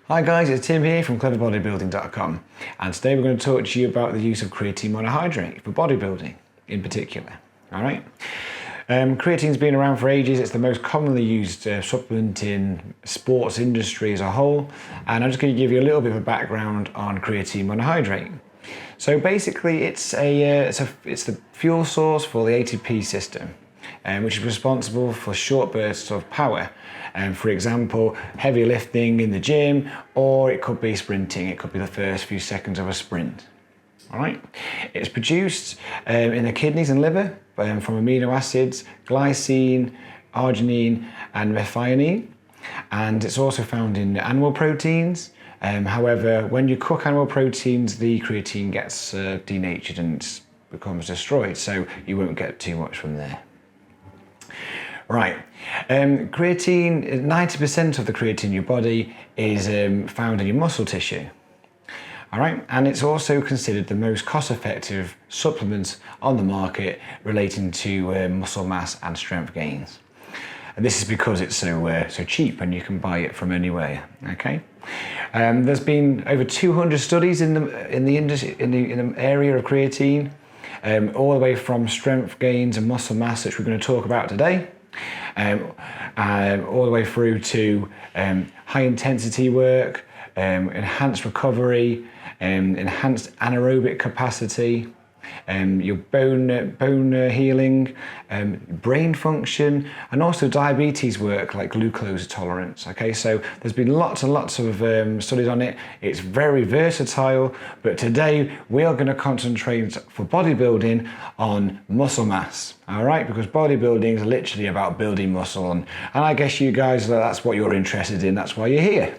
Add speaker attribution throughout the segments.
Speaker 1: Hi guys, it's Tim here from cleverbodybuilding.com, and today we're going to talk to you about the use of creatine monohydrate for bodybuilding in particular. Alright? Creatine's been around for ages. It's the most commonly used supplement in sports industry as a whole, and I'm just going to give you a little bit of a background on creatine monohydrate. So basically it's the fuel source for the ATP system, which is responsible for short bursts of power. For example, heavy lifting in the gym, or it could be sprinting. It could be the first few seconds of a sprint. All right. It's produced in the kidneys and liver from amino acids, glycine, arginine, and methionine. And it's also found in animal proteins. However, when you cook animal proteins, the creatine gets denatured and becomes destroyed, so you won't get too much from there. Right, creatine, 90% of the creatine in your body is found in your muscle tissue. All right, and it's also considered the most cost-effective supplement on the market relating to muscle mass and strength gains. And this is because it's so cheap and you can buy it from anywhere. Okay, there's been over 200 studies in the area of creatine, all the way from strength gains and muscle mass, which we're going to talk about today. All the way through to high intensity work, enhanced recovery, enhanced anaerobic capacity, your bone healing, brain function, and also diabetes work like glucose tolerance. Okay, so there's been lots and lots of studies on it. It's very versatile, but today we are going to concentrate for bodybuilding on muscle mass. All right, because bodybuilding is literally about building muscle, and I guess you guys, that's what you're interested in. That's why you're here.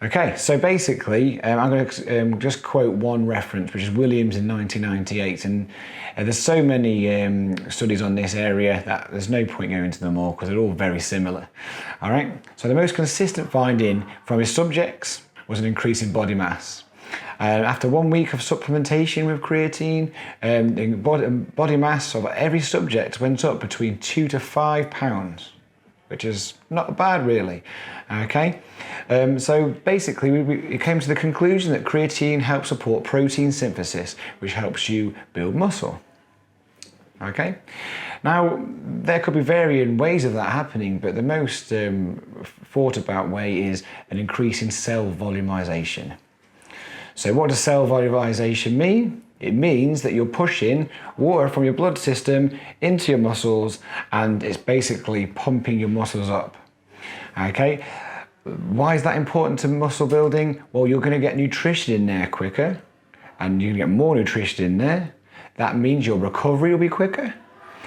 Speaker 1: Okay, so basically, I'm going to just quote one reference, which is Williams in 1998, and there's so many studies on this area that there's no point going into them all because they're all very similar. All right, so the most consistent finding from his subjects was an increase in body mass. After 1 week of supplementation with creatine, body mass of every subject went up between 2 to 5 pounds. Which is not bad really, okay? So basically we came to the conclusion that creatine helps support protein synthesis, which helps you build muscle, okay? Now, there could be varying ways of that happening, but the most thought about way is an increase in cell volumization. So what does cell volumization mean? It means that you're pushing water from your blood system into your muscles, and it's basically pumping your muscles up. Okay, why is that important to muscle building? Well, you're going to get nutrition in there quicker, and you're going to get more nutrition in there. That means your recovery will be quicker,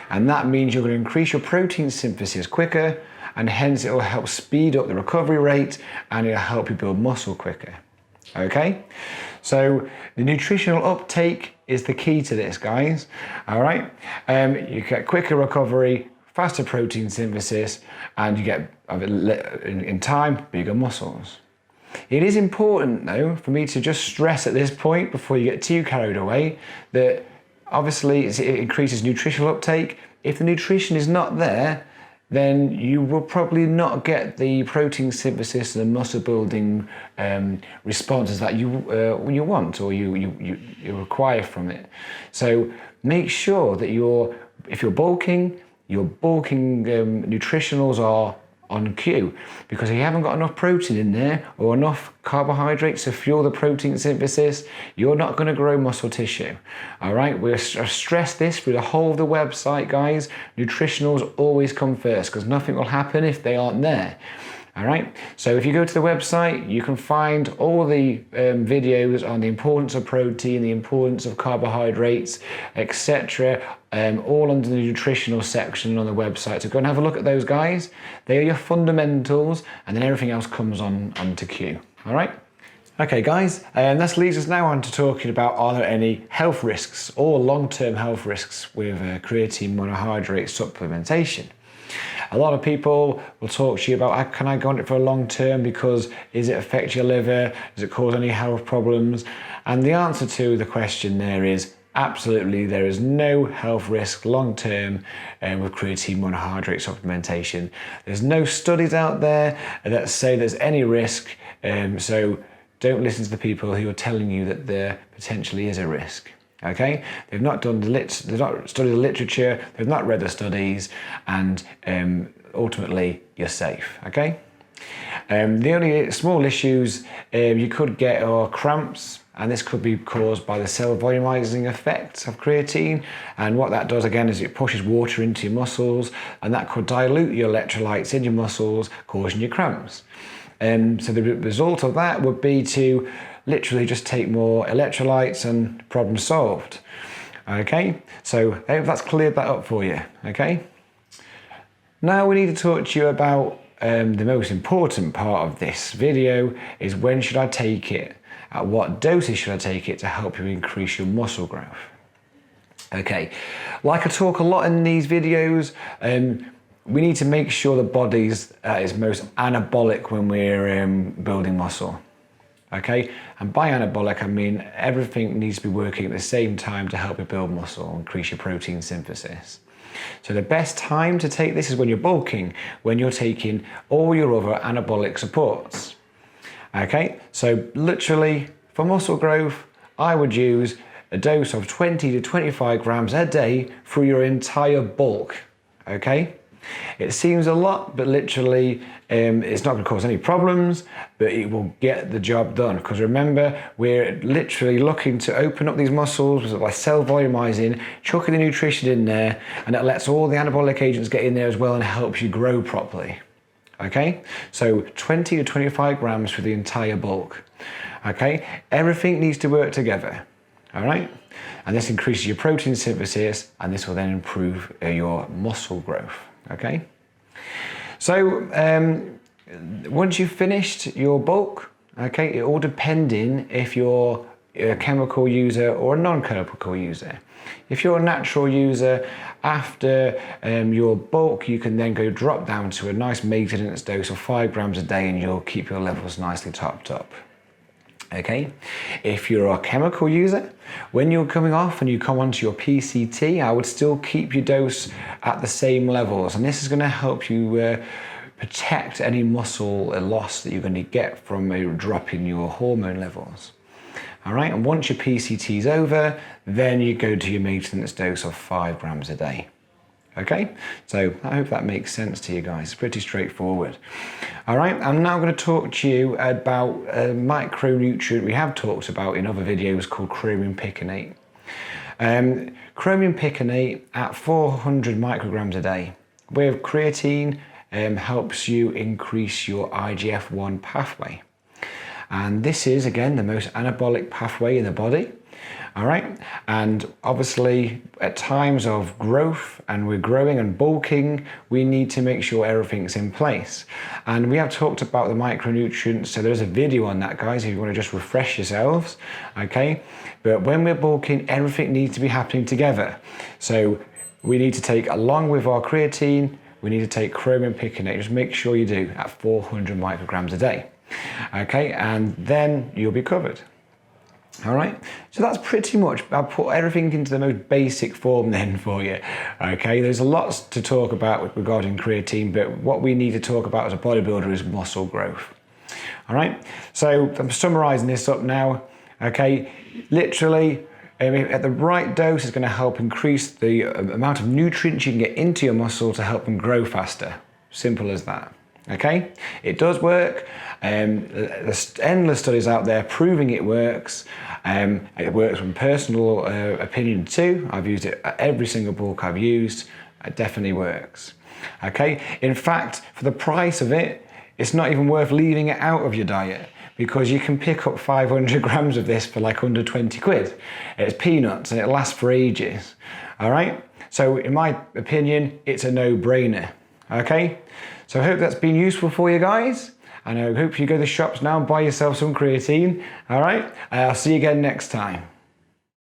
Speaker 1: and that means you're going to increase your protein synthesis quicker, and hence it will help speed up the recovery rate, and it'll help you build muscle quicker. Okay, so the nutritional uptake is the key to this, guys. All right, you get quicker recovery, faster protein synthesis, and you get, in time, bigger muscles. It is important, though, for me to just stress at this point, before you get too carried away, that obviously it increases nutritional uptake. If the nutrition is not there, then you will probably not get the protein synthesis and the muscle building responses that you want or you require from it. So make sure that if you're bulking, your bulking nutritionals are on cue, because if you haven't got enough protein in there or enough carbohydrates to fuel the protein synthesis, you're not going to grow muscle tissue. All right, we'll stress this through the whole of the website, guys. Nutritionals always come first, because nothing will happen if they aren't there. All right, so if you go to the website, you can find all the videos on the importance of protein, the importance of carbohydrates, etc., all under the nutritional section on the website. So go and have a look at those, guys. They are your fundamentals, and then everything else comes onto cue. All right. Okay, guys, this leads us now on to talking about, are there any health risks or long-term health risks with creatine monohydrate supplementation? A lot of people will talk to you about, can I go on it for a long term, because is it affect your liver? Does it cause any health problems? And the answer to the question there is absolutely, there is no health risk long term with creatine monohydrate supplementation. There's no studies out there that say there's any risk So don't listen to the people who are telling you that there potentially is a risk. Okay, they've not studied the literature, they've not read the studies, and ultimately you're safe. Okay. The only small issues you could get are cramps, and this could be caused by the cell volumizing effect of creatine. And what that does again is it pushes water into your muscles, and that could dilute your electrolytes in your muscles, causing you cramps. So the result of that would be to literally just take more electrolytes and problem solved. Okay, so I hope that's cleared that up for you. Okay, now we need to talk to you about the most important part of this video is when should I take it? At what doses should I take it to help you increase your muscle growth? Okay, like I talk a lot in these videos, we need to make sure the body's is most anabolic when we're building muscle. Okay, and by anabolic I mean everything needs to be working at the same time to help you build muscle and increase your protein synthesis. So the best time to take this is when you're bulking, when you're taking all your other anabolic supports. Okay, so literally for muscle growth, I would use a dose of 20 to 25 grams a day for your entire bulk. Okay, it seems a lot, but literally it's not going to cause any problems, but it will get the job done. Because remember, we're literally looking to open up these muscles by cell volumizing, chucking the nutrition in there, and that lets all the anabolic agents get in there as well and helps you grow properly. Okay, so 20 to 25 grams for the entire bulk. Okay, everything needs to work together. All right, and this increases your protein synthesis, and this will then improve your muscle growth. Okay, so once you've finished your bulk, okay, it all depending if you're a chemical user or a non-chemical user. If you're a natural user, after your bulk, you can then go drop down to a nice maintenance dose of 5 grams a day, and you'll keep your levels nicely topped up. Okay, if you're a chemical user, when you're coming off and you come onto your PCT, I would still keep your dose at the same levels, and this is going to help you protect any muscle loss that you're going to get from a drop in your hormone levels. All right, and once your PCT is over, then you go to your maintenance dose of 5 grams a day. Okay, so I hope that makes sense to you guys. It's pretty straightforward. All right, I'm now going to talk to you about a micronutrient we have talked about in other videos called chromium piconate. Chromium piconate at 400 micrograms a day with creatine helps you increase your IGF-1 pathway. And this is, again, the most anabolic pathway in the body. All right, and obviously at times of growth and we're growing and bulking, we need to make sure everything's in place. And we have talked about the micronutrients, so there's a video on that, guys, if you want to just refresh yourselves. Okay, but when we're bulking, everything needs to be happening together. So we need to take, along with our creatine, we need to take chromium piconate. Just make sure you do at 400 micrograms a day. Okay, and then you'll be covered. All right, so that's pretty much, I'll put everything into the most basic form then for you. Okay, there's a lot to talk about regarding creatine, but what we need to talk about as a bodybuilder is muscle growth. All right, so I'm summarizing this up now. Okay, literally at the right dose is going to help increase the amount of nutrients you can get into your muscle to help them grow faster. Simple as that. Okay, it does work. There's endless studies out there proving it works. It works from personal opinion too. I've used it at every single bulk I've used. It definitely works. Okay, in fact, for the price of it, it's not even worth leaving it out of your diet, because you can pick up 500 grams of this for like under 20 quid. It's peanuts and it lasts for ages. All right, so in my opinion, it's a no-brainer. Okay, so I hope that's been useful for you guys, and I hope you go to the shops now and buy yourself some creatine. All right, I'll see you again next time.